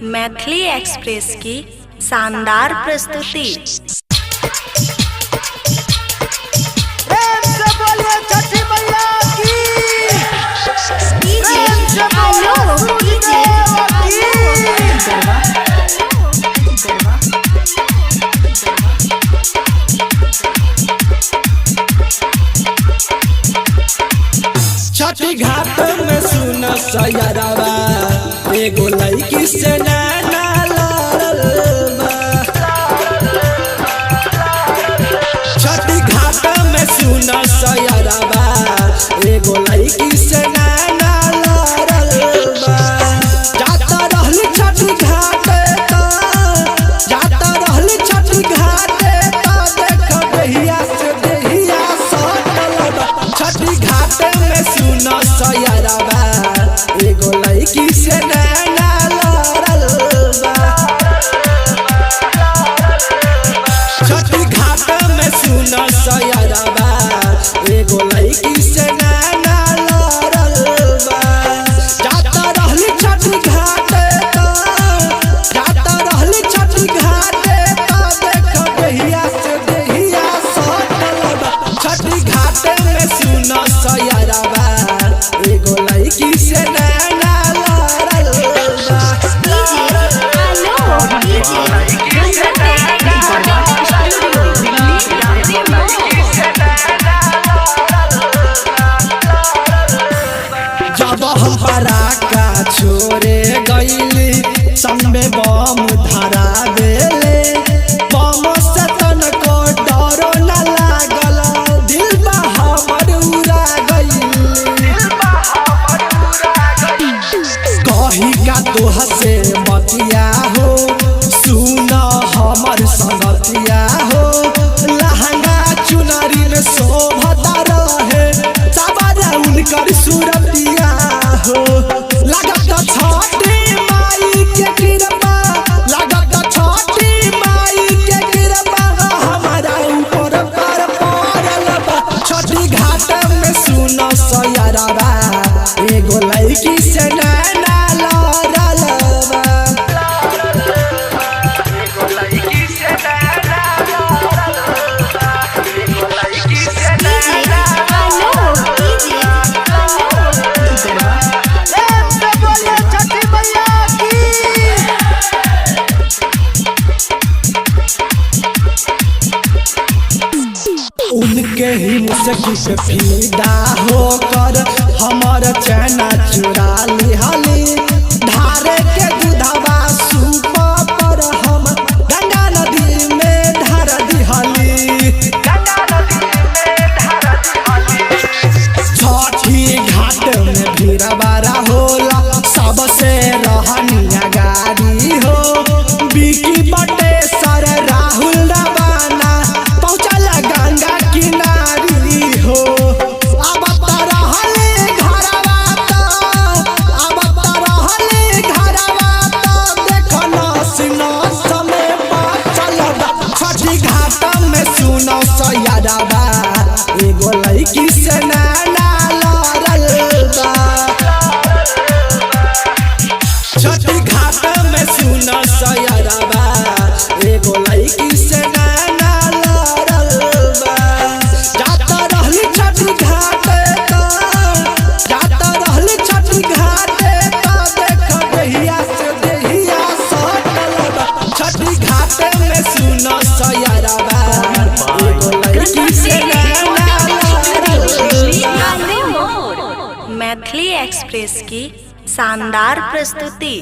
Maithili express की शानदार प्रस्तुति। छठी घाट में सुन सयरवा एगो लड़की से नैना लड़ल बा। छठी घाट में सुन सयरवा एगो लड़की से नैना लड़ल बा। जाता रहल छठी घाट जाता रहल छठी घाट देख देहिया से देहिया सटल बा। छठी घाट में सुन सयरवा एगो लड़की से नैना लड़ल बा। छठी घाट में सुन सयरवा एगो लड़की से नैना लड़ल बा। जाता रहल छठी घाट जाता रहल छठी घाट देख देहिया से देहिया सटल बा। छठी घाट में सुन सयरवा एगो लड़की से नैना लड़ल बा। जब हम पराका छोड़े गईली संग में बम धरा देले। बम से तनको डरो न लागल दिल बा हमर उड़ा गईली। कही का तोह से बतिया हो सुन हमर संगतिया हो। लहंगा चुनरी में शोभता रहे सवारा उनकर सूरतिया हो। लागत छठी माई के कृपा लागत छठी माई के कृपा हमारा ऊपर पर पड़ल बा। छठी घाट में सुन सयरवा एगो लड़की से नैना लड़ल बा। उनके ही मुस्की पे फिदा होकर हमर चैना चुरा लिहली। धारे के दूधवा सूप पर हम गंगा नदी में धार दिहली। छठी घाट में भीड़ बारा होला सबसे रहनिया गाड़ी हो। बिकी बटे सर राहुल रवाना पहुँचल गंगा किनारी हो। अब रहले घरवा अब रहले घरवा देखना सिनो समय बचल बा। छठी घाट में सुनो सयरवा एगो लड़की से नैना लड़ल बा। छठी घाट में सुन सयरवा एगो लड़की से नैना लड़ल बा। जाता रहल छठी घाट जाता रहल छठी घाट देख देहिया से देहिया सटल बा। छठी घाट में सुन सयरवा एगो लड़की से नैना लड़ल बा। मैथिली एक्सप्रेस की शानदार प्रस्तुति।